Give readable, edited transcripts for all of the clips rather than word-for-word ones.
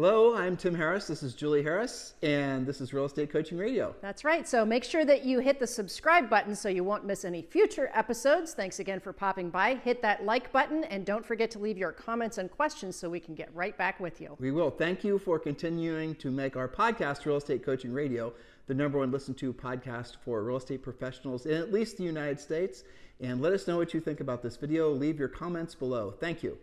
Hello, I'm Tim Harris. This is Julie Harris, and this is Real Estate Coaching Radio. That's right. So make sure that you hit the subscribe button so you won't miss any future episodes. Thanks again for popping by. Hit that like button, and don't forget to leave your comments and questions so we can get right back with you. We will. Thank you for continuing to make our podcast, Real Estate Coaching Radio, the #1 listened to podcast for real estate professionals in at least the United States. And let us know what you think about this video. Leave your comments below. Thank you.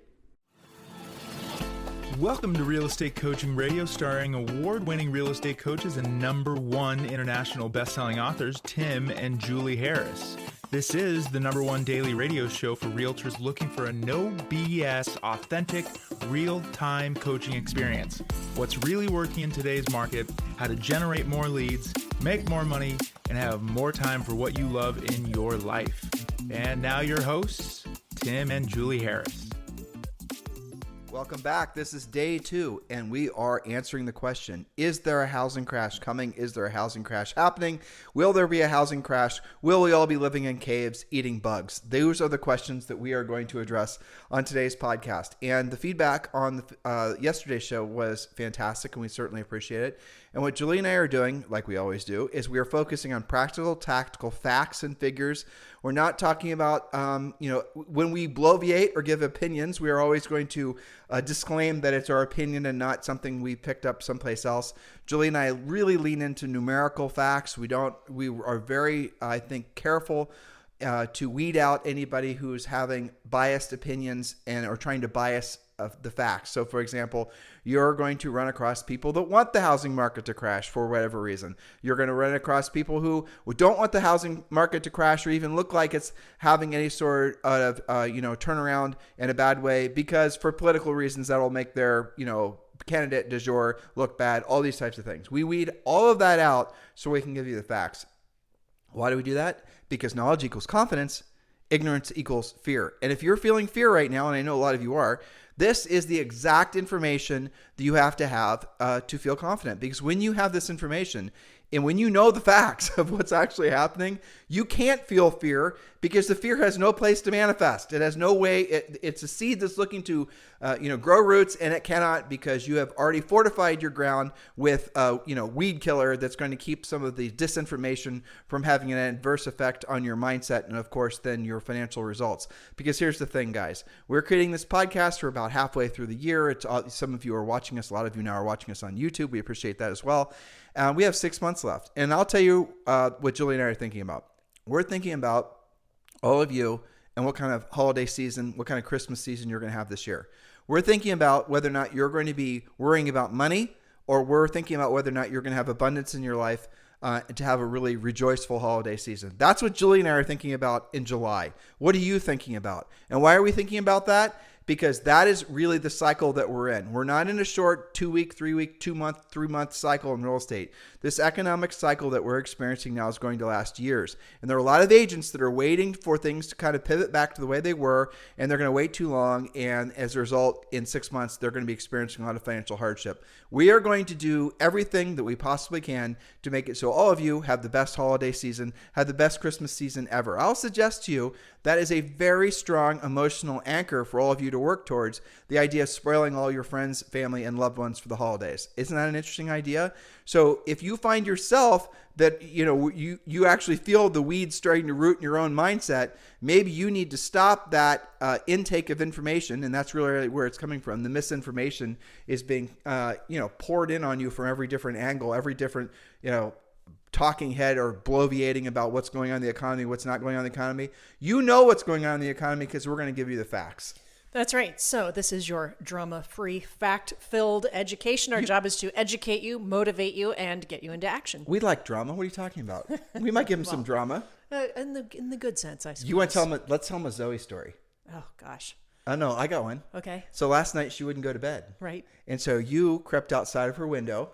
Welcome to Real Estate Coaching Radio, starring award-winning real estate coaches and #1 international best-selling authors, Tim and Julie Harris. This is the #1 daily radio show for realtors looking for a no BS, authentic, real-time coaching experience. What's really working in today's market, how to generate more leads, make more money, and have more time for what you love in your life. And now your hosts, Tim and Julie Harris. Welcome back. This is day 2, and we are answering the question, is there a housing crash coming? Is there a housing crash happening? Will there be a housing crash? Will we all be living in caves, eating bugs? Those are the questions that we are going to address on today's podcast. And the feedback on yesterday's show was fantastic, and we certainly appreciate it. And what Julie and I are doing, like we always do, is we are focusing on practical, tactical facts and figures. We're not talking about, when we bloviate or give opinions, we are always going to disclaim that it's our opinion and not something we picked up someplace else. Julie and I really lean into numerical facts. We are very, I think, careful to weed out anybody who's having biased opinions and are trying to bias the facts. So, for example, you're going to run across people that want the housing market to crash for whatever reason. You're going to run across people who don't want the housing market to crash or even look like it's having any sort of turnaround in a bad way, because for political reasons that'll make their candidate du jour look bad. All these types of things. We weed all of that out so we can give you the facts. Why do we do that? Because knowledge equals confidence. Ignorance equals fear. And if you're feeling fear right now, and I know a lot of you are, this is the exact information that you have to feel confident. Because when you have this information and when you know the facts of what's actually happening, you can't feel fear because the fear has no place to manifest. It has no way. It's a seed that's looking to grow roots, and it cannot, because you have already fortified your ground with weed killer that's going to keep some of the disinformation from having an adverse effect on your mindset and, of course, then your financial results. Because here's the thing, guys. We're creating this podcast for about halfway through the year. Some of you are watching us. A lot of you now are watching us on YouTube. We appreciate that as well. We have 6 months left. And I'll tell you what Julie and I are thinking about. We're thinking about all of you and what kind of holiday season, what kind of Christmas season you're going to have this year. We're thinking about whether or not you're going to be worrying about money, or we're thinking about whether or not you're going to have abundance in your life to have a really rejoiceful holiday season. That's what Julie and I are thinking about in July. What are you thinking about? And why are we thinking about that? Because that is really the cycle that we're in. We're not in a short 2-week, 3-week, 2-month, 3-month cycle in real estate. This economic cycle that we're experiencing now is going to last years. And there are a lot of agents that are waiting for things to kind of pivot back to the way they were, and they're going to wait too long. And as a result, in 6 months, they're going to be experiencing a lot of financial hardship. We are going to do everything that we possibly can to make it so all of you have the best holiday season, have the best Christmas season ever. I'll suggest to you that is a very strong emotional anchor for all of you to work towards, the idea of spoiling all your friends, family, and loved ones for the holidays. Isn't that an interesting idea? So if you find yourself that you actually feel the weeds starting to root in your own mindset, maybe you need to stop that intake of information, and that's really where it's coming from. The misinformation is being poured in on you from every different angle, every different talking head or bloviating about what's going on in the economy, what's not going on in the economy. You know what's going on in the economy because we're going to give you the facts. That's right. So this is your drama-free, fact-filled education. Our job is to educate you, motivate you, and get you into action. We like drama. What are you talking about? We might give him some drama. In the good sense, I suppose. You want to tell him? Let's tell him a Zoe story. Oh, gosh. No, I got one. Okay. So last night she wouldn't go to bed. Right. And so you crept outside of her window.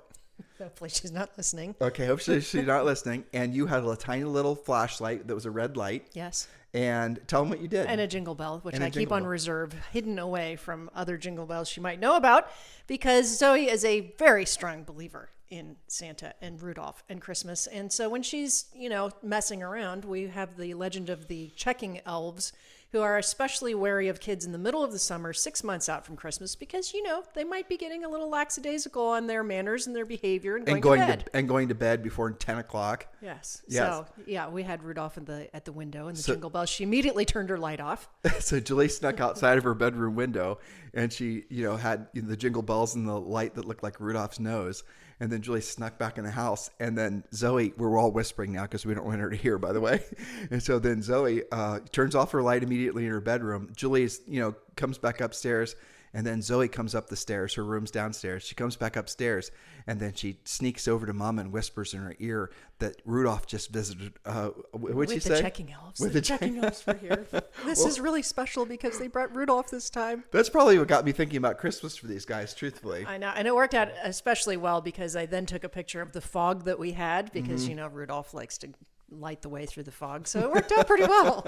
Hopefully she's not listening. Okay, hopefully she's not listening. And you had a tiny little flashlight that was a red light. Yes. And tell them what you did. And a jingle bell, which I keep on reserve, hidden away from other jingle bells she might know about, because Zoe is a very strong believer in Santa and Rudolph and Christmas. And so when she's, messing around, we have the legend of the checking elves who are especially wary of kids in the middle of the summer, 6 months out from Christmas, because, they might be getting a little lackadaisical on their manners and their behavior and going to bed. And going to bed before 10 o'clock. Yes. Yes. So, yeah, we had Rudolph at the window and the jingle bells. She immediately turned her light off. So Julie snuck outside of her bedroom window, and she, had the jingle bells and the light that looked like Rudolph's nose. And then Julie snuck back in the house. And then Zoe, we're all whispering now because we don't want her to hear, by the way. And so then Zoe turns off her light immediately in her bedroom. Julie's, comes back upstairs. And then Zoe comes up the stairs. Her room's downstairs. She comes back upstairs, and then she sneaks over to Mom and whispers in her ear that Rudolph just visited. What'd she say? With the checking elves. The checking elves were here. This is really special because they brought Rudolph this time. That's probably what got me thinking about Christmas for these guys, truthfully. I know. And it worked out especially well because I then took a picture of the fog that we had because, Rudolph likes to light the way through the fog. So it worked out pretty well.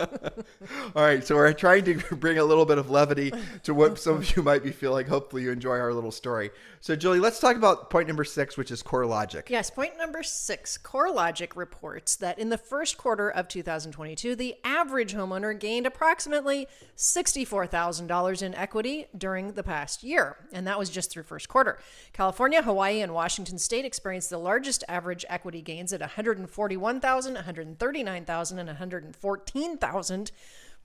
All right. So we're trying to bring a little bit of levity to what some of you might be feeling. Hopefully you enjoy our little story. So Julie, let's talk about point number 6, which is CoreLogic. Yes. Point number 6, CoreLogic reports that in the first quarter of 2022, the average homeowner gained approximately $64,000 in equity during the past year. And that was just through first quarter. California, Hawaii, and Washington State experienced the largest average equity gains at $141,000, $139,000 and $114,000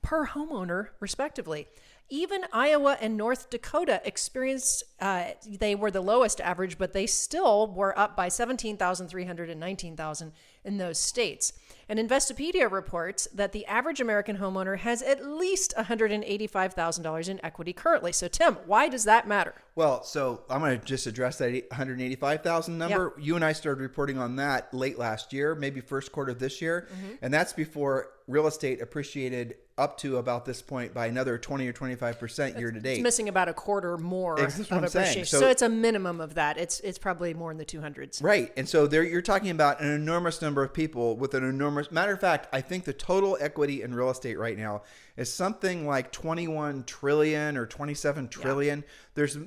per homeowner, respectively. Even Iowa and North Dakota experienced, they were the lowest average, but they still were up by $17,300 and $19,000 in those states. And Investopedia reports that the average American homeowner has at least $185,000 in equity currently. So, Tim, why does that matter? Well, so I'm going to just address that 185,000 number. Yep. You and I started reporting on that late last year, maybe first quarter of this year. Mm-hmm. And that's before real estate appreciated up to about this point by another 20 or 25% year to date. It's missing about a quarter more That's of what I'm saying. appreciation. So it's a minimum of that. It's probably more in the 200s. Right. And so there you're talking about an enormous number of people with an enormous, matter of fact, I think the total equity in real estate right now is something like 21 trillion or 27 trillion. Yeah.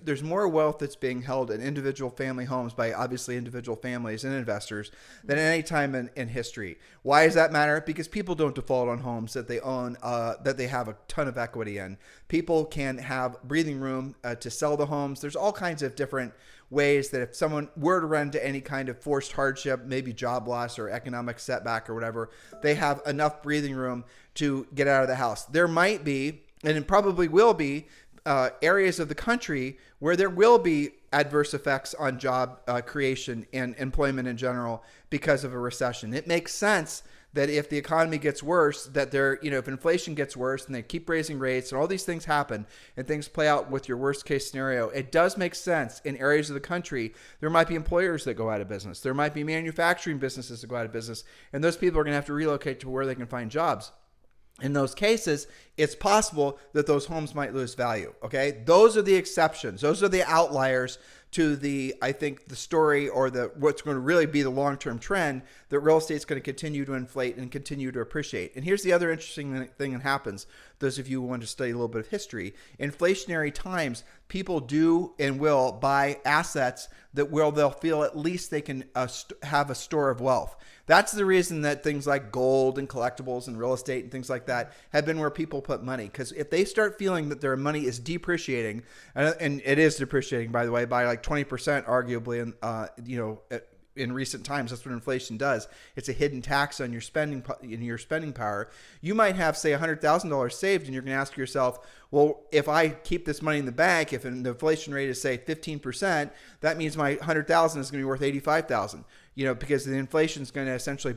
There's more wealth that's being held in individual family homes by obviously individual families and investors than at any time in history. Why does that matter? Because people don't default on homes that they own, that they have a ton of equity in. People can have breathing room to sell the homes. There's all kinds of different ways that if someone were to run into any kind of forced hardship, maybe job loss or economic setback or whatever, they have enough breathing room to get out of the house. There might be, and it probably will be, areas of the country where there will be adverse effects on job creation and employment in general because of a recession. It makes sense that if the economy gets worse, that if inflation gets worse and they keep raising rates and all these things happen and things play out with your worst case scenario, it does make sense in areas of the country. There might be employers that go out of business. There might be manufacturing businesses that go out of business, and those people are going to have to relocate to where they can find jobs. In those cases, it's possible that those homes might lose value. Okay. Those are the exceptions. Those are the outliers to I think the story or what's going to really be the long-term trend that real estate is going to continue to inflate and continue to appreciate. And here's the other interesting thing that happens. Those of you who want to study a little bit of history, inflationary times, people do and will buy assets they'll feel at least they can have a store of wealth. That's the reason that things like gold and collectibles and real estate and things like that have been where people put money. Because if they start feeling that their money is depreciating, and it is depreciating, by the way, by like 20% arguably, in recent times, that's what inflation does. It's a hidden tax on your spending power. You might have, say, $100,000 saved, and you're going to ask yourself, well, if I keep this money in the bank, if the inflation rate is, say, 15%, that means my $100,000 is going to be worth $85,000. Because the inflation is going to essentially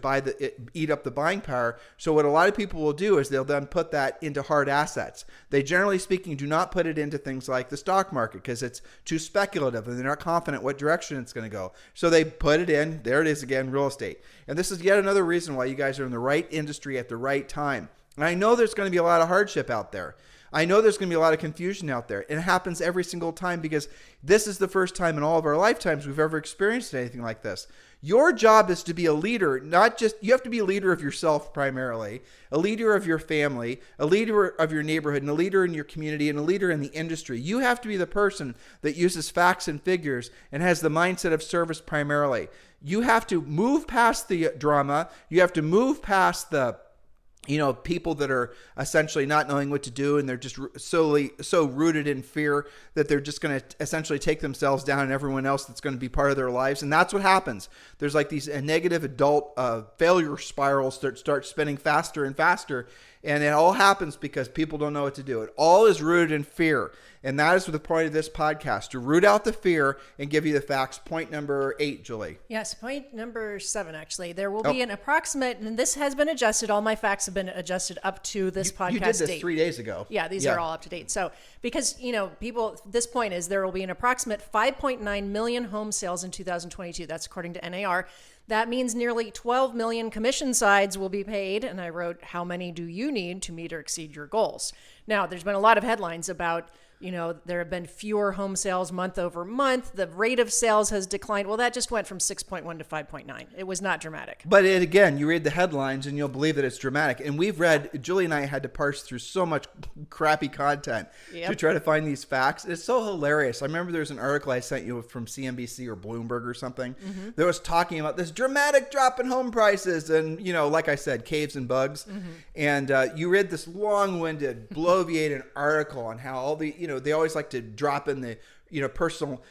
eat up the buying power. So what a lot of people will do is they'll then put that into hard assets. They generally speaking do not put it into things like the stock market because it's too speculative and they're not confident what direction it's going to go. So they put it in, there it is again, real estate. And this is yet another reason why you guys are in the right industry at the right time. And I know there's going to be a lot of hardship out there. I know there's going to be a lot of confusion out there. And it happens every single time because this is the first time in all of our lifetimes we've ever experienced anything like this. Your job is to be a leader, you have to be a leader of yourself primarily, a leader of your family, a leader of your neighborhood, and a leader in your community, and a leader in the industry. You have to be the person that uses facts and figures and has the mindset of service primarily. You have to move past the drama. You have to move past the people that are essentially not knowing what to do, and they're just so rooted in fear that they're just going to essentially take themselves down and everyone else that's going to be part of their lives. And that's what happens. There's like these negative adult failure spirals that start spinning faster and faster. And it all happens because people don't know what to do. It all is rooted in fear. And that is the point of this podcast, to root out the fear and give you the facts. Point number 8, Julie. Yes, point number 7, actually. There will be an approximate, and this has been adjusted. All my facts have been adjusted up to this podcast You did this date. 3 days ago. Yeah, these are all up to date. So, because, people, this point is there will be an approximate 5.9 million home sales in 2022. That's according to NAR. That means nearly 12 million commission sides will be paid. And I wrote, how many do you need to meet or exceed your goals? Now, there's been a lot of headlines about, there have been fewer home sales month over month. The rate of sales has declined. Well, that just went from 6.1 to 5.9. It was not dramatic. But again, you read the headlines and you'll believe that it's dramatic. And Julie and I had to parse through so much crappy content to try to find these facts. It's so hilarious. I remember there's an article I sent you from CNBC or Bloomberg or something that was talking about this dramatic drop in home prices and, like I said, caves and bugs. And you read this long-winded, bloviated article on how all the, they always like to drop in the, personal,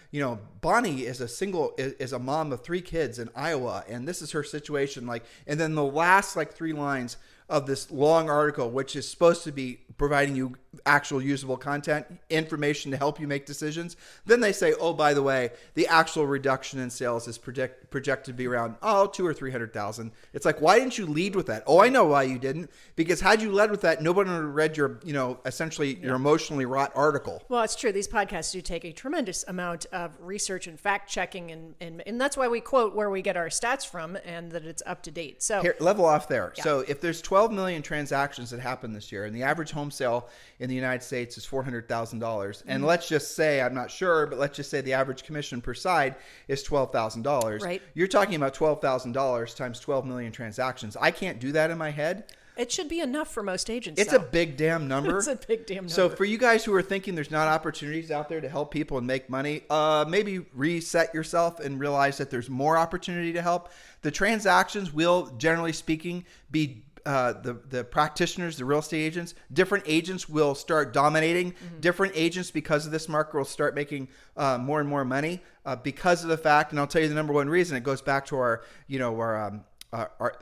Bonnie is a mom of 3 kids in Iowa, and this is her situation. And then the last 3 lines of this long article, which is supposed to be providing you actual usable content, information to help you make decisions. Then they say, oh, by the way, the actual reduction in sales is projected to be around, 200,000 or 300,000. It's like, why didn't you lead with that? Oh, I know why you didn't. Because had you led with that, nobody would have read your, essentially your emotionally wrought article. Well, it's true. These podcasts do take a tremendous amount of research and fact checking. And that's why we quote where we get our stats from and that it's up to date. So here, level off there. Yeah. So if there's 12 million transactions that happen this year and the average home sale in the United States is $400,000. And let's just say, I'm not sure, but let's just say the average commission per side is $12,000. Right. You're talking about $12,000 times 12 million transactions. I can't do that in my head. It should be enough for most agents. It's a big damn number. It's a big damn number. So for you guys who are thinking there's not opportunities out there to help people and make money, maybe reset yourself and realize that there's more opportunity to help. The transactions will, generally speaking, be the practitioners, the real estate agents. Different agents will start dominating. Different agents, because of this market, will start making more and more money because of the fact, and I'll tell you the number one reason. It goes back to our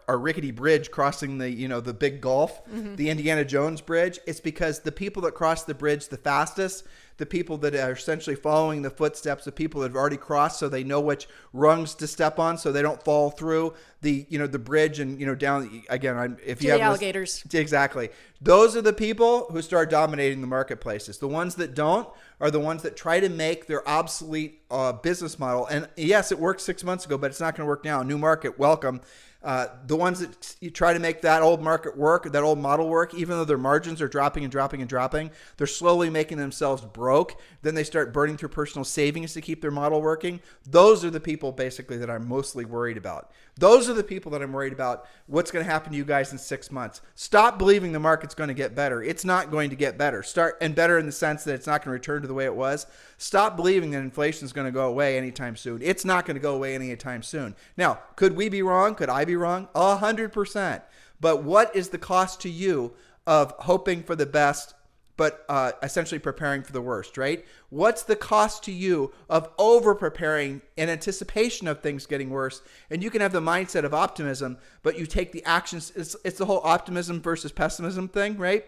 rickety bridge crossing the big gulf, the Indiana Jones bridge. It's because the people that cross the bridge the fastest, the people that are essentially following the footsteps of people that have already crossed, so they know which rungs to step on, so they don't fall through the bridge and down again. If you have alligators, exactly. Those are the people who start dominating the marketplaces. The ones that don't are the ones that try to make their obsolete business model. And yes, it worked 6 months ago, but it's not going to work now. New market, welcome. The ones that you try to make that old market work, that old model work, even though their margins are dropping and dropping and dropping, they're slowly making themselves broke. Then they start burning through personal savings to keep their model working. Those are the people basically that I'm mostly worried about. Those are the people that I'm worried about. What's going to happen to you guys in 6 months? Stop believing the market's going to get better. It's not going to get better. Better in the sense that it's not going to return to the way it was. Stop believing that inflation is going to go away anytime soon. It's not going to go away anytime soon. Now, could we be wrong? Could I be wrong? 100%. But what is the cost to you of hoping for the best, but essentially preparing for the worst, right? What's the cost to you of over-preparing in anticipation of things getting worse? And you can have the mindset of optimism, but you take the actions. It's the whole optimism versus pessimism thing, right?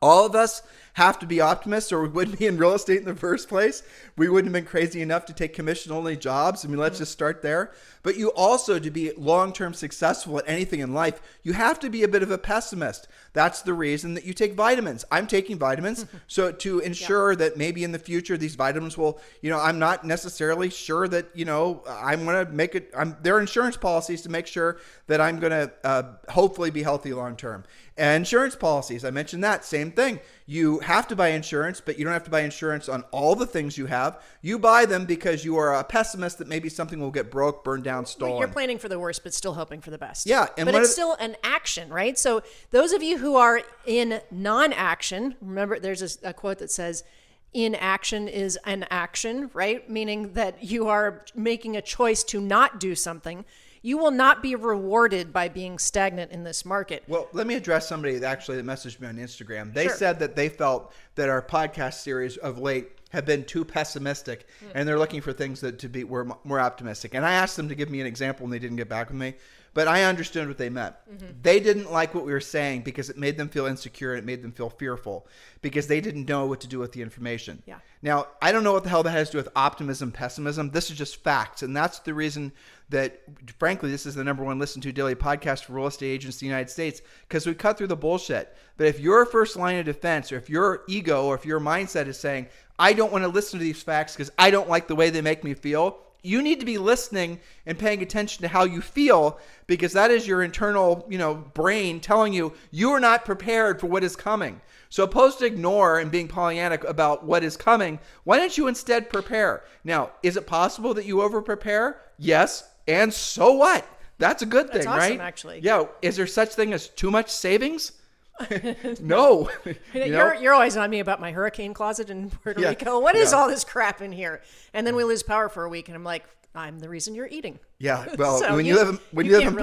All of us have to be optimists, or we wouldn't be in real estate in the first place. We wouldn't have been crazy enough to take commission-only jobs. I mean, let's just start there. But you also, to be long-term successful at anything in life, you have to be a bit of a pessimist. That's the reason that you take vitamins. I'm taking vitamins so to ensure that maybe in the future these vitamins will, I'm not necessarily sure that, I'm going to make it. There are insurance policies to make sure that I'm going to hopefully be healthy long-term. And insurance policies, I mentioned that, same thing. You have to buy insurance, but you don't have to buy insurance on all the things you have. You buy them because you are a pessimist that maybe something will get broke, burned down, stolen. You're planning for the worst, but still hoping for the best. Yeah. But it's still an action, right? So those of you who are in non-action, remember there's a quote that says, inaction is an action, right? Meaning that you are making a choice to not do something. You will not be rewarded by being stagnant in this market. Well, let me address somebody that messaged me on Instagram. They Sure. said that they felt that our podcast series of late have been too pessimistic, and they're looking for things that were more optimistic. And I asked them to give me an example, and they didn't get back with me. But I understood what they meant. They didn't like what we were saying because it made them feel insecure and it made them feel fearful because they didn't know what to do with the information. Yeah. Now, I don't know what the hell that has to do with optimism, pessimism. This is just facts. And that's the reason that, frankly, this is the number one listened to daily podcast for real estate agents in the United States, because we cut through the bullshit. But if your first line of defense, or if your ego or if your mindset is saying, I don't want to listen to these facts because I don't like the way they make me feel, you need to be listening and paying attention to how you feel, because that is your internal, brain telling you you are not prepared for what is coming. So opposed to ignore and being Pollyannic about what is coming, why don't you instead prepare? Now, is it possible that you over-prepare? Yes. And so what? That's a good thing, That's awesome, right? actually. Yeah. Is there such thing as too much savings? No. You're always on me about my hurricane closet in Puerto Yeah. Rico. What is Yeah. all this crap in here? And then we lose power for a week, and I'm like, I'm the reason you're eating. Yeah. Well, So when you live in when you live in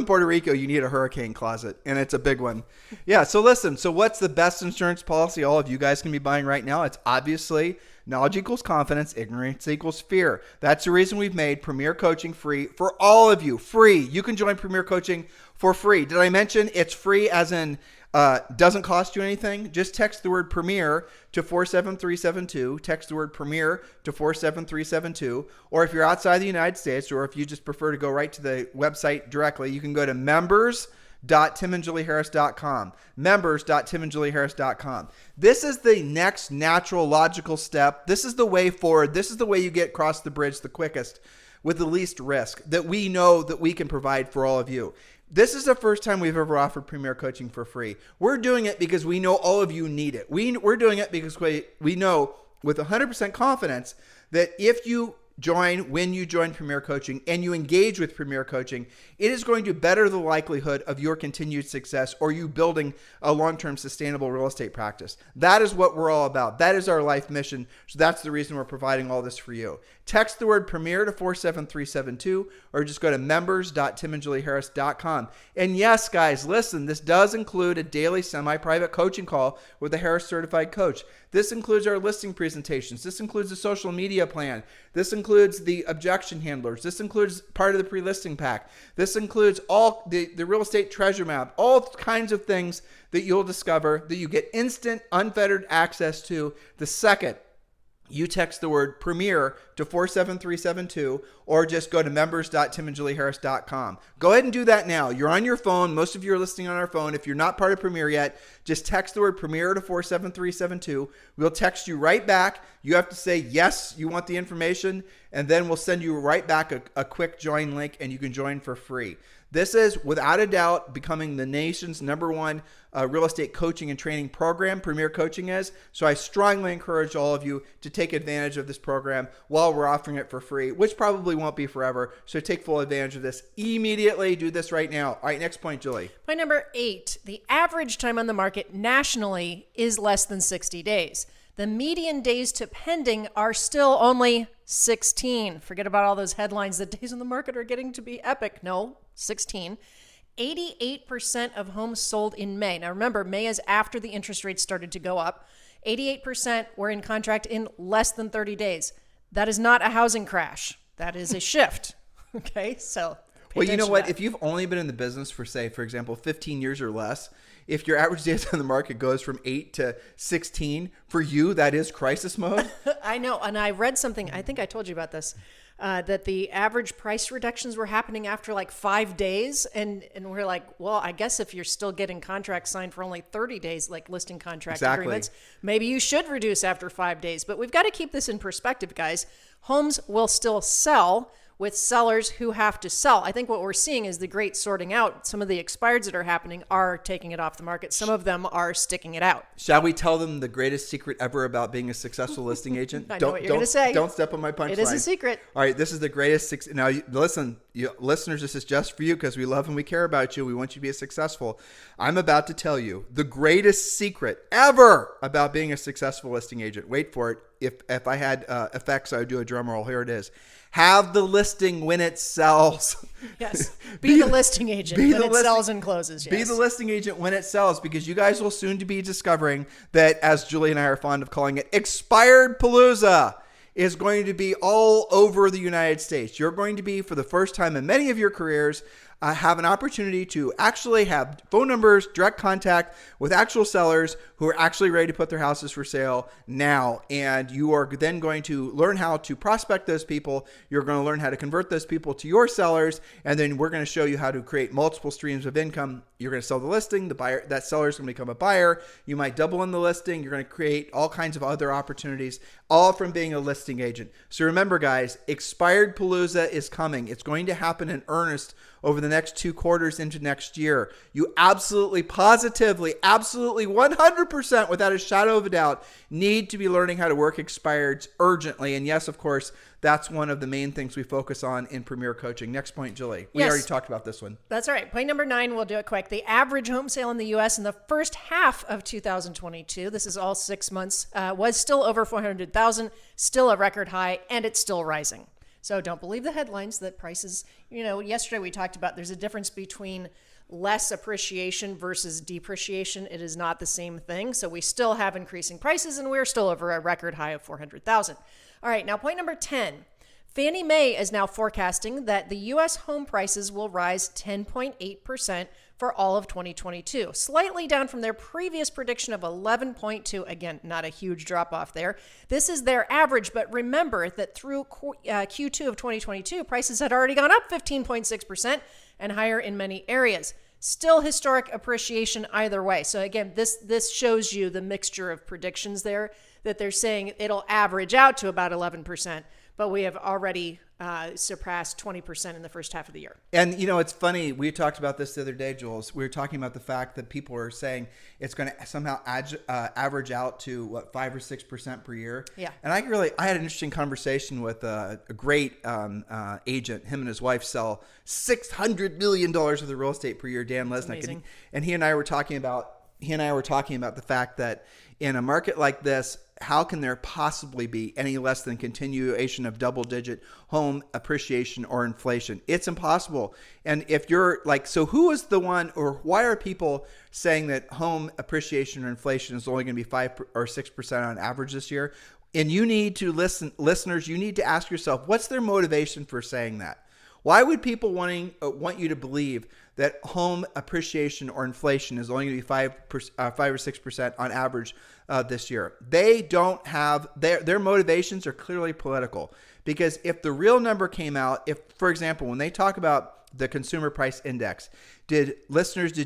Puerto Rico, you need a hurricane closet, and it's a big one. Yeah. So listen. So what's the best insurance policy all of you guys can be buying right now? It's obviously knowledge equals confidence, ignorance equals fear. That's the reason we've made Premier Coaching free for all of you. Free. You can join Premier Coaching for free. Did I mention it's free as in doesn't cost you anything? Just text the word Premier to 47372. Text the word Premier to 47372. Or if you're outside the United States, or if you just prefer to go right to the website directly, you can go to members.timandjulieharris.com. members.timandjulieharris.com. This is the next natural, logical step. This is the way forward. This is the way you get across the bridge the quickest with the least risk that we know that we can provide for all of you. This is the first time we've ever offered Premier Coaching for free. We're doing it because we know all of you need it. We're doing it because we know with 100% confidence that if you when you join Premier Coaching and you engage with Premier Coaching, it is going to better the likelihood of your continued success or you building a long-term sustainable real estate practice. That is what we're all about. That is our life mission. So that's the reason we're providing all this for you. Text the word Premier to 47372 or just go to members.timandjulieharris.com. And yes, guys, listen, this does include a daily semi-private coaching call with a Harris certified coach. This includes our listing presentations. This includes the social media plan. This includes the objection handlers. This includes part of the pre-listing pack. This includes all the real estate treasure map, all kinds of things that you'll discover that you get instant, unfettered access to the second you text the word Premier to 47372 or just go to members.timandjulieharris.com. Go ahead and do that now. You're on your phone. Most of you are listening on our phone. If you're not part of Premier yet, just text the word Premier to 47372. We'll text you right back. You have to say, yes, you want the information, and then we'll send you right back a quick join link, and you can join for free. This is, without a doubt, becoming the nation's #1 real estate coaching and training program, Premier Coaching is. So I strongly encourage all of you to take advantage of this program while we're offering it for free, which probably won't be forever. So take full advantage of this immediately. Do this right now. All right, next point, Julie. Point number 8, the average time on the market nationally is less than 60 days. The median days to pending are still only 16. Forget about all those headlines that days on the market are getting to be epic. No, 16. 88% of homes sold in May. Now remember, May is after the interest rates started to go up. 88% were in contract in less than 30 days. That is not a housing crash. That is a shift. Okay, so well, you know what? If you've only been in the business for, say, for example, 15 years or less, if your average days on the market goes from 8 to 16, for you, that is crisis mode. I know. And I read something, I think I told you about this, that the average price reductions were happening after like 5 days. And we're like, well, I guess if you're still getting contracts signed for only 30 days, like listing contract agreements, maybe you should reduce after 5 days. But we've got to keep this in perspective, guys. Homes will still sell with sellers who have to sell. I think what we're seeing is the great sorting out. Some of the expireds that are happening are taking it off the market. Some of them are sticking it out. Shall we tell them the greatest secret ever about being a successful listing agent? I know what you're going to say. Don't step on my punchline. It is a secret. All right, this is the greatest. Now, listen, listeners, this is just for you because we love and we care about you. We want you to be successful. I'm about to tell you the greatest secret ever about being a successful listing agent. Wait for it. If I had effects, I would do a drum roll. Here it is. Have the listing when it sells. Yes. Be the listing agent when it sells and closes. Yes. Be the listing agent when it sells, because you guys will soon to be discovering that, as Julie and I are fond of calling it, expired palooza is going to be all over the United States. You're going to be, for the first time in many of your careers, have an opportunity to actually have phone numbers, direct contact with actual sellers who are actually ready to put their houses for sale now. And you are then going to learn how to prospect those people. You're going to learn how to convert those people to your sellers. And then we're going to show you how to create multiple streams of income. You're going to sell the listing. The buyer, that seller is going to become a buyer. You might double in the listing. You're going to create all kinds of other opportunities, all from being a listing agent. So remember, guys, expired palooza is coming. It's going to happen in earnest over the next 2 quarters into next year. You absolutely, positively, absolutely 100% without a shadow of a doubt need to be learning how to work expireds urgently. And yes, of course, that's one of the main things we focus on in Premier Coaching. Next point, Julie. We already talked about this one. That's all right. Point number 9, we'll do it quick. The average home sale in the U.S. in the first half of 2022, this is all 6 months, was still over 400,000, still a record high, and it's still rising. So don't believe the headlines that prices, yesterday we talked about there's a difference between less appreciation versus depreciation. It is not the same thing. So we still have increasing prices, and we're still over a record high of 400,000. All right, now point number 10. Fannie Mae is now forecasting that the U.S. home prices will rise 10.8% for all of 2022, slightly down from their previous prediction of 11.2. Again, not a huge drop off there. This is their average, but remember that through Q2 of 2022, prices had already gone up 15.6% and higher in many areas. Still historic appreciation either way. So again, this shows you the mixture of predictions there, that they're saying it'll average out to about 11%, but we have already surpassed 20% in the first half of the year. And, it's funny. We talked about this the other day, Jules. We were talking about the fact that people are saying it's going to somehow average out to, 5 or 6% per year. Yeah. And I had an interesting conversation with a great agent. Him and his wife sell $600 million worth of real estate per year, Dan Lesnick. And he and I were talking about the fact that in a market like this, how can there possibly be any less than continuation of double-digit home appreciation or inflation? It's impossible. And if you're so who is the one, or why are people saying that home appreciation or inflation is only going to be 5 or 6% on average this year? And you need to listeners, you need to ask yourself, what's their motivation for saying that? Why would people want you to believe that home appreciation or inflation is only going to be 5 or 6% on average this year? They don't have their motivations are clearly political. Because if the real number came out, for example, when they talk about the consumer price index, did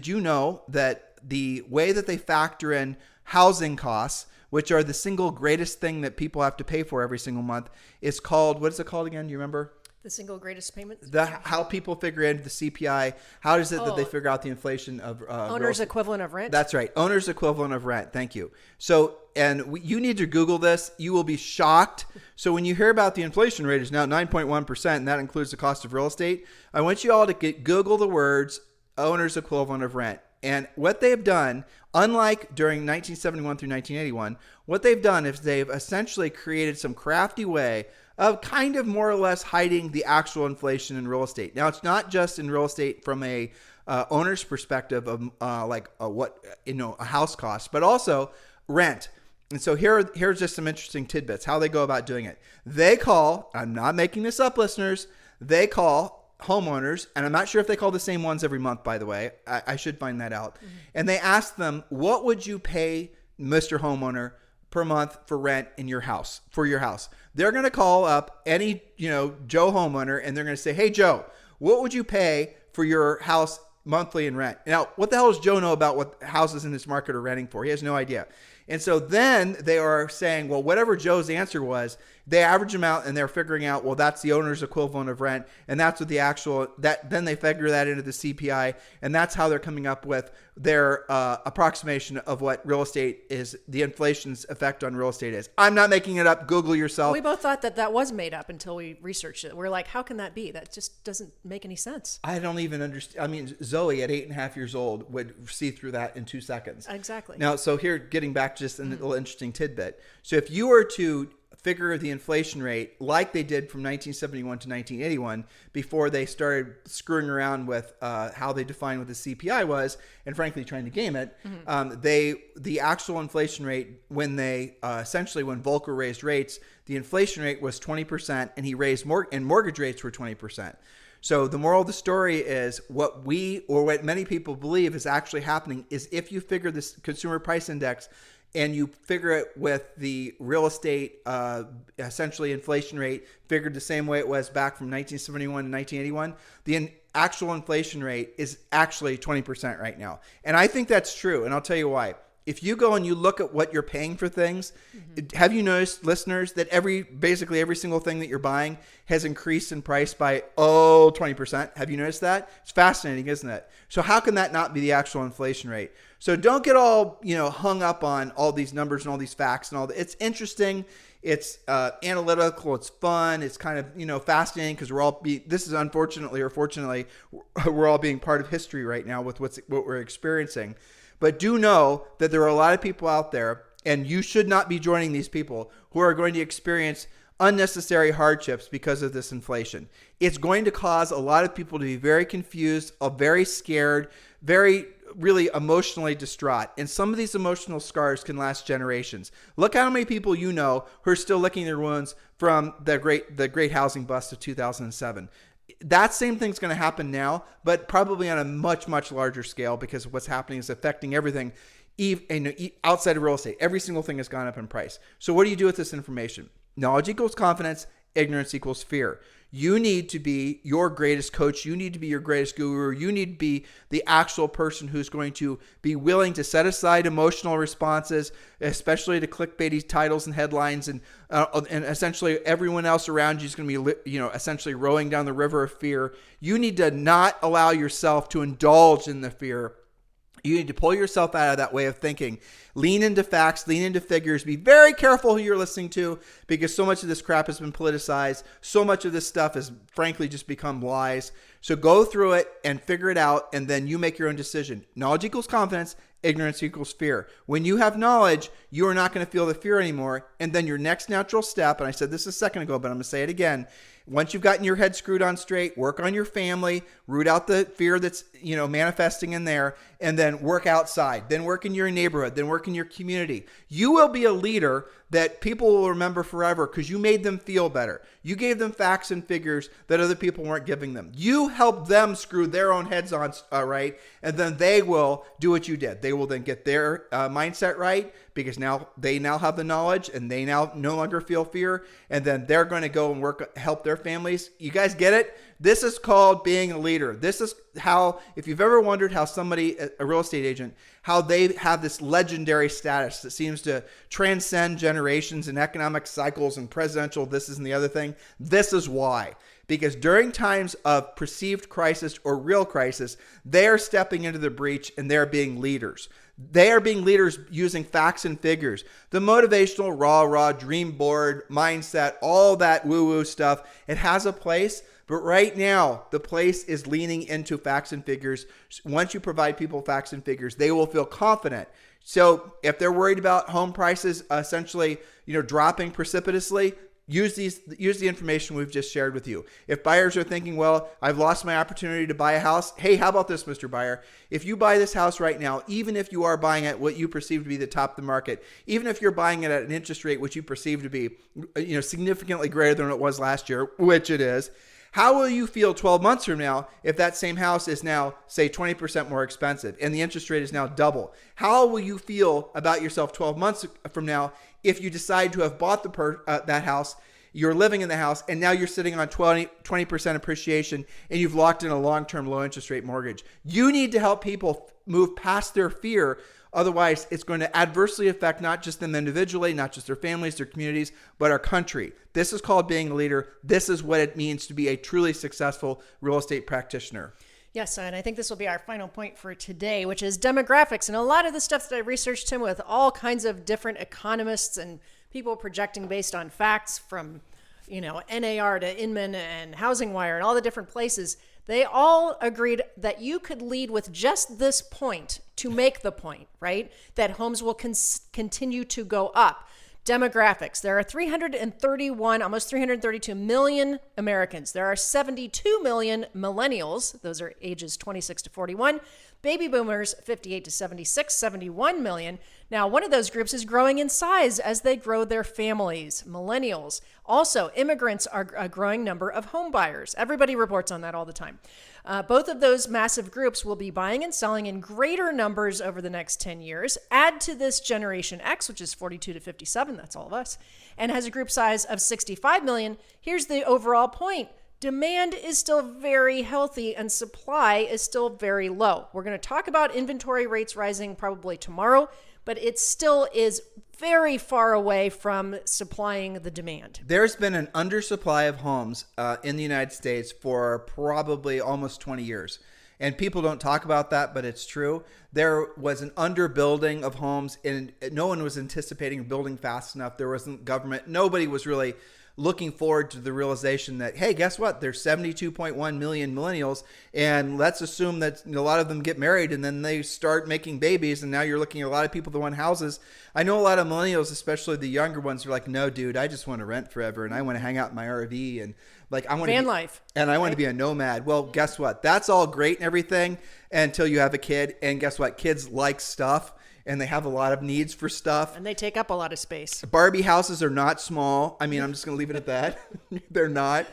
you know that the way that they factor in housing costs, which are the single greatest thing that people have to pay for every single month, is called, what is it called again? Do you remember? The single greatest payment? How people figure in the CPI. How is it that they figure out the inflation of owner's equivalent of rent? That's right. Owner's equivalent of rent. Thank you. So, you need to Google this. You will be shocked. So when you hear about the inflation rate is now 9.1%, and that includes the cost of real estate, I want you all to Google the words owner's equivalent of rent. And what they've done, unlike during 1971 through 1981, what they've done is they've essentially created some crafty way of kind of more or less hiding the actual inflation in real estate. Now, it's not just in real estate from a owner's perspective of a house cost, but also rent. And so here's just some interesting tidbits, how they go about doing it. They call, I'm not making this up, listeners, they call homeowners, and I'm not sure if they call the same ones every month, by the way. I should find that out. Mm-hmm. And they ask them, what would you pay Mr. Homeowner per month for rent in your house, for your house? They're going to call up any, Joe homeowner, and they're going to say, hey, Joe, what would you pay for your house monthly in rent? Now, what the hell does Joe know about what houses in this market are renting for? He has no idea. And so then they are saying, well, whatever Joe's answer was, they average them out and they're figuring out, well, that's the owner's equivalent of rent. And that's what the actual, that then they figure that into the CPI. And that's how they're coming up with their approximation of what real estate is, the inflation's effect on real estate is. I'm not making it up. Google yourself. We both thought that was made up until we researched it. We're like, how can that be? That just doesn't make any sense. I don't even understand. I mean, Zoe at 8.5 years old would see through that in 2 seconds. Exactly. Now, so here, getting back to just a little interesting tidbit. So if you were to figure the inflation rate like they did from 1971 to 1981 before they started screwing around with how they defined what the CPI was, and frankly trying to game it, the actual inflation rate when they essentially when Volcker raised rates, the inflation rate was 20%, and he raised and mortgage rates were 20%. So the moral of the story is what many people believe is actually happening is if you figure this consumer price index and you figure it with the real estate, essentially inflation rate figured the same way it was back from 1971 to 1981, the actual inflation rate is actually 20% right now. And I think that's true. And I'll tell you why. If you go and you look at what you're paying for things, have you noticed, listeners, that basically every single thing that you're buying has increased in price by 20%? Have you noticed that? It's fascinating, isn't it? So how can that not be the actual inflation rate? So don't get all hung up on all these numbers and all these facts and all that. It's interesting. It's analytical. It's fun. It's kind of fascinating because this is unfortunately or fortunately we're all being part of history right now with what we're experiencing. But do know that there are a lot of people out there, and you should not be joining these people who are going to experience unnecessary hardships because of this inflation. It's going to cause a lot of people to be very confused, very scared, very really emotionally distraught. And some of these emotional scars can last generations. Look how many people you know who are still licking their wounds from the great housing bust of 2007. That same thing's going to happen now, but probably on a much, much larger scale because what's happening is affecting everything outside of real estate. Every single thing has gone up in price. So what do you do with this information? Knowledge equals confidence. Ignorance equals fear. You need to be your greatest coach. You need to be your greatest guru. You need to be the actual person who's going to be willing to set aside emotional responses, especially to clickbaity titles and headlines, and essentially everyone else around you is going to be, essentially rowing down the river of fear. You need to not allow yourself to indulge in the fear. You need to pull yourself out of that way of thinking. Lean into facts, lean into figures. Be very careful who you're listening to because so much of this crap has been politicized. So much of this stuff has frankly just become lies. So go through it and figure it out, and then you make your own decision. Knowledge equals confidence. Ignorance equals fear. When you have knowledge, you are not going to feel the fear anymore. And then your next natural step, and I said this a second ago, but I'm going to say it again. Once you've gotten your head screwed on straight, work on your family, root out the fear that's, manifesting in there, and then work outside, then work in your neighborhood, then work in your community. You will be a leader that people will remember forever because you made them feel better. You gave them facts and figures that other people weren't giving them. You helped them screw their own heads on right, and then they will do what you did. They will then get their mindset right because now they have the knowledge and they now no longer feel fear, and then they're going to go and help their families. You guys get it? This is called being a leader. This is how, if you've ever wondered how somebody, a real estate agent, how they have this legendary status that seems to transcend generations and economic cycles and presidential this is and the other thing, this is why. Because during times of perceived crisis or real crisis, they are stepping into the breach and they're being leaders. They are being leaders using facts and figures. The motivational, rah, dream board, mindset, all that woo-woo stuff, it has a place. But right now, the place is leaning into facts and figures. Once you provide people facts and figures, they will feel confident. So if they're worried about home prices essentially, dropping precipitously, use the information we've just shared with you. If buyers are thinking, well, I've lost my opportunity to buy a house. Hey, how about this, Mr. Buyer? If you buy this house right now, even if you are buying at what you perceive to be the top of the market, even if you're buying it at an interest rate which you perceive to be, significantly greater than it was last year, which it is, how will you feel 12 months from now if that same house is now, say, 20% more expensive and the interest rate is now double? How will you feel about yourself 12 months from now if you decide to have bought that house You're living in the house, and now you're sitting on 20% appreciation, and you've locked in a long-term low interest rate mortgage. You need to help people move past their fear. Otherwise, it's going to adversely affect not just them individually, not just their families, their communities, but our country. This is called being a leader. This is what it means to be a truly successful real estate practitioner. Yes, and I think this will be our final point for today, which is demographics. And a lot of the stuff that I researched, Tim, with all kinds of different economists and people projecting based on facts from, NAR to Inman and Housing Wire and all the different places, they all agreed that you could lead with just this point to make the point, right? That homes will continue to go up. Demographics. There are 331, almost 332 million Americans. There are 72 million millennials. Those are ages 26 to 41. Baby boomers, 58 to 76, 71 million. Now, one of those groups is growing in size as they grow their families. Millennials. Also, immigrants are a growing number of home buyers. Everybody reports on that all the time. Both of those massive groups will be buying and selling in greater numbers over the next 10 years. Add to this Generation X, which is 42 to 57, that's all of us, and has a group size of 65 million. Here's the overall point. Demand is still very healthy and supply is still very low. We're going to talk about inventory rates rising probably tomorrow, but it still is very far away from supplying the demand. There's been an undersupply of homes in the United States for probably almost 20 years. And people don't talk about that, but it's true. There was an underbuilding of homes, and no one was anticipating building fast enough. There wasn't government. Nobody was really looking forward to the realization that, hey, guess what? There's 72.1 million millennials, and let's assume that a lot of them get married and then they start making babies, and now you're looking at a lot of people that want houses. I know a lot of millennials, especially the younger ones, are like, no, dude, I just want to rent forever, and I want to hang out in my RV, and I want van life, and I want to be a nomad. Well, guess what? That's all great and everything until you have a kid, and guess what? Kids like stuff. And they have a lot of needs for stuff. And they take up a lot of space. Barbie houses are not small. I mean, I'm just going to leave it at that. They're not,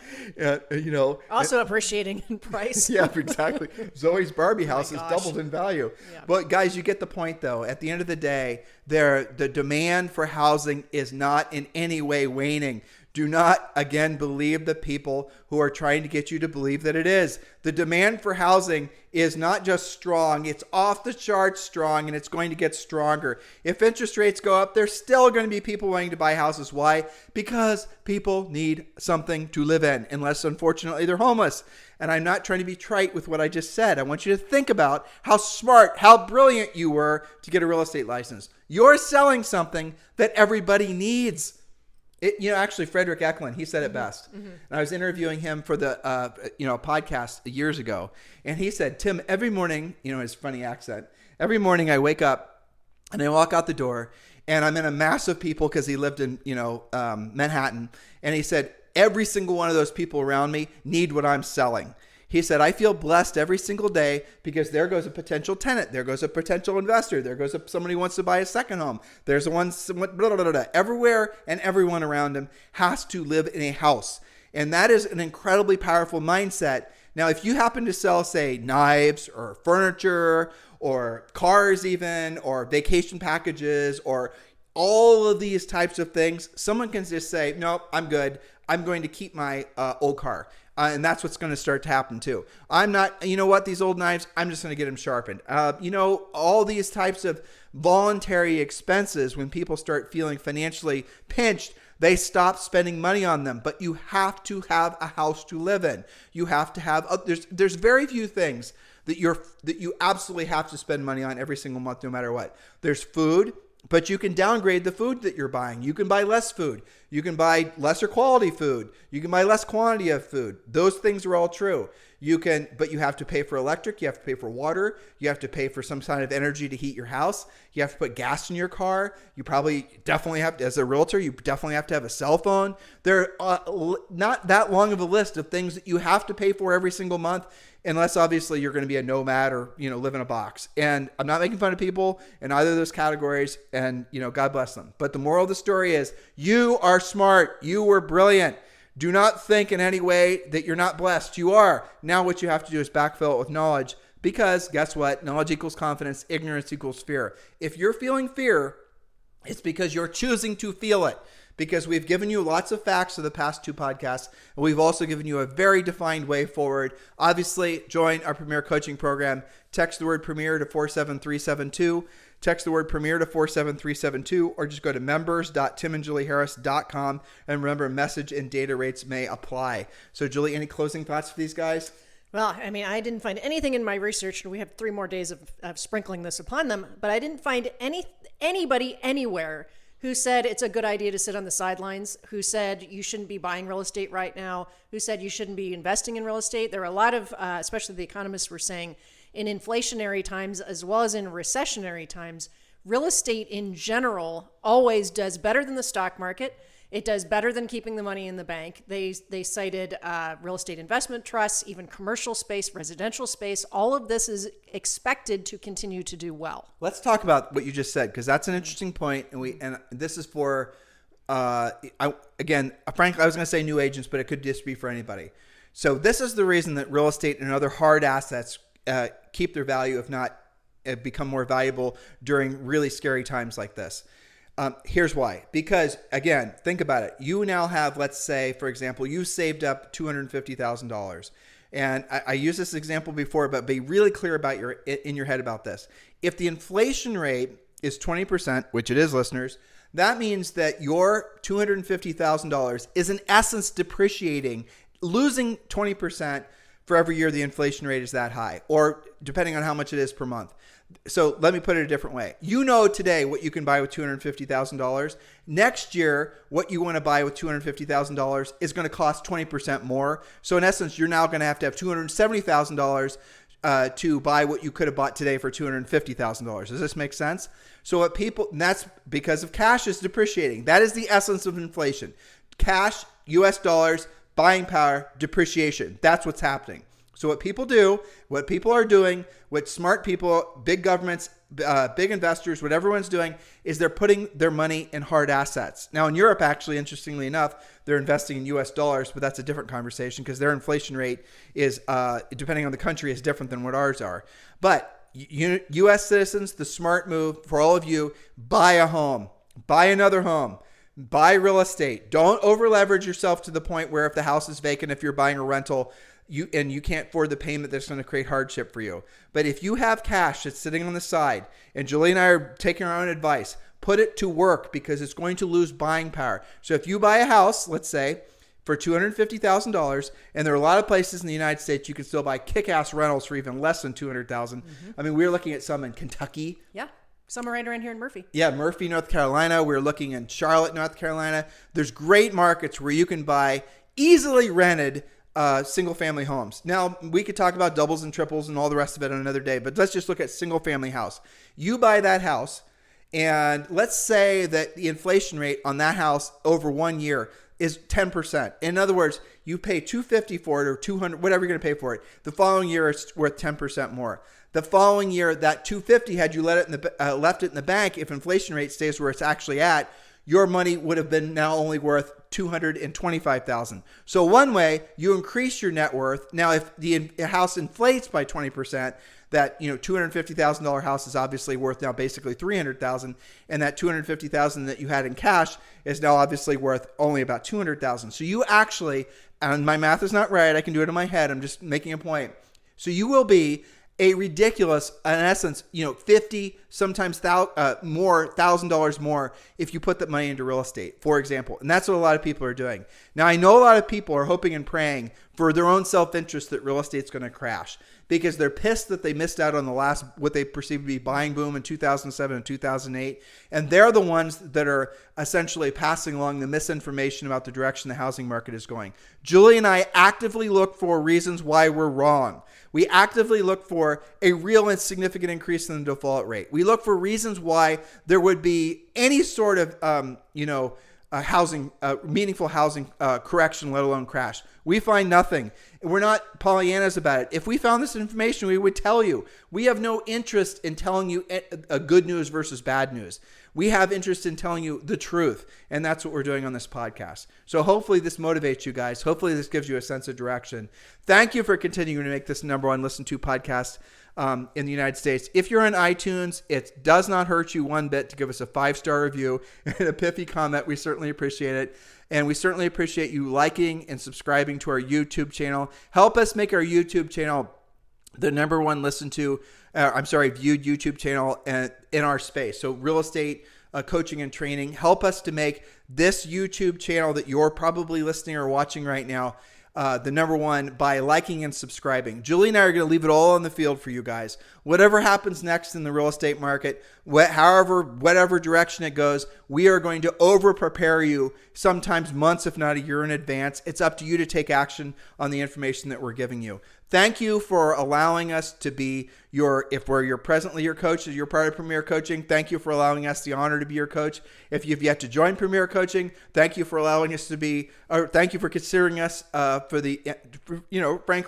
Also appreciating in price. Yeah, exactly. Zoe's Barbie house has doubled in value. Yeah. But guys, you get the point, though. At the end of the day, the demand for housing is not in any way waning. Do not, again, believe the people who are trying to get you to believe that it is. The demand for housing is not just strong, it's off the charts strong, and it's going to get stronger. If interest rates go up, there's still going to be people wanting to buy houses. Why? Because people need something to live in, unless, unfortunately, they're homeless. And I'm not trying to be trite with what I just said. I want you to think about how smart, how brilliant you were to get a real estate license. You're selling something that everybody needs. Actually, Frederick Eklund, he said it best. Mm-hmm. And I was interviewing him for the podcast years ago. And he said, Tim, every morning, his funny accent, every morning I wake up and I walk out the door and I'm in a mass of people because he lived in, Manhattan. And he said, every single one of those people around me need what I'm selling. He said, I feel blessed every single day because there goes a potential tenant. There goes a potential investor. There goes somebody who wants to buy a second home. There's one, blah, blah, blah, blah. Everywhere and everyone around him has to live in a house. And that is an incredibly powerful mindset. Now, if you happen to sell, say, knives or furniture or cars even, or vacation packages or all of these types of things, someone can just say, no, I'm good. I'm going to keep my old car. And that's what's going to start to happen too. I'm not, these old knives, I'm just going to get them sharpened. All these types of voluntary expenses, when people start feeling financially pinched, they stop spending money on them. But you have to have a house to live in. You have to have, there's very few things that you absolutely have to spend money on every single month, no matter what. There's food. But you can downgrade the food that you're buying. You can buy less food. You can buy lesser quality food. You can buy less quantity of food. Those things are all true. But you have to pay for electric. You have to pay for water. You have to pay for some kind of energy to heat your house. You have to put gas in your car. You probably definitely have to, as a realtor, you definitely have to have a cell phone. There are not that long of a list of things that you have to pay for every single month, unless obviously you're going to be a nomad or, live in a box. And I'm not making fun of people in either of those categories, and, God bless them. But the moral of the story is you are smart. You were brilliant. Do not think in any way that you're not blessed. You are. Now what you have to do is backfill it with knowledge, because guess what? Knowledge equals confidence. Ignorance equals fear. If you're feeling fear, it's because you're choosing to feel it. because we've given you lots of facts of the past 2 podcasts, and we've also given you a very defined way forward. Obviously, join our Premier Coaching Program. Text the word Premier to 47372. Text the word Premier to 47372, or just go to members.timandjulieharris.com. And remember, message and data rates may apply. So, Julie, any closing thoughts for these guys? Well, I mean, I didn't find anything in my research, and we have 3 more days of sprinkling this upon them, but I didn't find anybody anywhere who said it's a good idea to sit on the sidelines, who said you shouldn't be buying real estate right now, who said you shouldn't be investing in real estate. There are a lot of, especially the economists were saying, in inflationary times as well as in recessionary times, real estate in general always does better than the stock market. It does better than keeping the money in the bank. They cited real estate investment trusts, even commercial space, residential space. All of this is expected to continue to do well. Let's talk about what you just said, because that's an interesting point. And this is for, frankly, I was going to say new agents, but it could just be for anybody. So this is the reason that real estate and other hard assets keep their value, if not become more valuable during really scary times like this. Here's why. Because, again, think about it. You now have, let's say, for example, you saved up $250,000. And I used this example before, but be really clear about in your head about this. If the inflation rate is 20%, which it is, listeners, that means that your $250,000 is in essence depreciating, losing 20% for every year the inflation rate is that high, or depending on how much it is per month. So let me put it a different way. You know today what you can buy with $250,000. Next year, what you want to buy with $250,000 is going to cost 20% more. So in essence, you're now going to have $270,000 to buy what you could have bought today for $250,000. Does this make sense? So what people, and that's because of cash is depreciating. That is the essence of inflation. Cash, US dollars, buying power, depreciation. That's what's happening. So what people do, what people are doing, what smart people, big governments, big investors, what everyone's doing is they're putting their money in hard assets. Now in Europe, actually, interestingly enough, they're investing in US dollars, but that's a different conversation because their inflation rate is, depending on the country, is different than what ours are. But US citizens, the smart move for all of you, buy a home, buy another home. Buy real estate. Don't over leverage yourself to the point where if the house is vacant, if you're buying a rental, you can't afford the payment, that's going to create hardship for you. But if you have cash that's sitting on the side, and Julie and I are taking our own advice, put it to work because it's going to lose buying power. So if you buy a house, let's say, for $250,000, and there are a lot of places in the United States you can still buy kick-ass rentals for even less than $200,000. I mean, we're looking at some in Kentucky. Yeah. Some are right around here in Murphy. Yeah, Murphy, North Carolina. We're looking in Charlotte, North Carolina. There's great markets where you can buy easily rented single-family homes. Now, we could talk about doubles and triples and all the rest of it on another day, but let's just look at single-family house. You buy that house, and let's say that the inflation rate on that house over 1 year is 10%. In other words, you pay $250 for it or $200, whatever you're going to pay for it. The following year, it's worth 10% more. The following year, that $250, had you left it in the bank, if inflation rate stays where it's actually at, your money would have been now only worth $225,000. So one way, you increase your net worth. Now, if the house inflates by 20%, that $250,000 house is obviously worth now basically $300,000, and that $250,000 that you had in cash is now obviously worth only about $200,000. So you actually, and my math is not right, I can do it in my head, I'm just making a point. So you will be a ridiculous, in essence, $50, sometimes $1,000 more if you put that money into real estate, for example. And that's what a lot of people are doing. Now, I know a lot of people are hoping and praying for their own self-interest that real estate's going to crash because they're pissed that they missed out on the last, what they perceive to be buying boom in 2007 and 2008. And they're the ones that are essentially passing along the misinformation about the direction the housing market is going. Julie and I actively look for reasons why we're wrong. We actively look for a real and significant increase in the default rate. We look for reasons why there would be any sort of, meaningful housing correction, let alone crash. We find nothing. We're not Pollyannas about it. If we found this information, we would tell you. We have no interest in telling you a good news versus bad news. We have interest in telling you the truth, and that's what we're doing on this podcast. So hopefully this motivates you guys. Hopefully this gives you a sense of direction. Thank you for continuing to make this number one listened to podcast in the United States. If you're on iTunes, it does not hurt you one bit to give us a 5-star review and a pithy comment. We certainly appreciate it. And we certainly appreciate you liking and subscribing to our YouTube channel. Help us make our YouTube channel the number one viewed YouTube channel in our space. So real estate coaching and training. Help us to make this YouTube channel that you're probably listening or watching right now the number one by liking and subscribing. Julie and I are going to leave it all on the field for you guys. Whatever happens next in the real estate market, whatever direction it goes, we are going to over prepare you sometimes months, if not a year in advance. It's up to you to take action on the information that we're giving you. Thank you for allowing us to be if you're presently your coach, you're part of Premier Coaching, thank you for allowing us the honor to be your coach. If you've yet to join Premier Coaching, thank you for allowing us to be, or thank you for considering us frankly,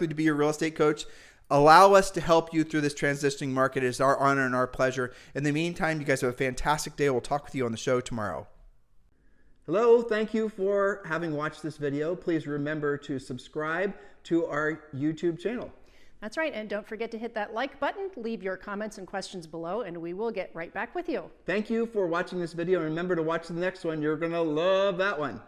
to be your real estate coach. Allow us to help you through this transitioning market. It is our honor and our pleasure. In the meantime, you guys have a fantastic day. We'll talk with you on the show tomorrow. Hello, thank you for having watched this video. Please remember to subscribe to our YouTube channel. That's right, and don't forget to hit that like button, leave your comments and questions below, and we will get right back with you. Thank you for watching this video, and remember to watch the next one. You're going to love that one.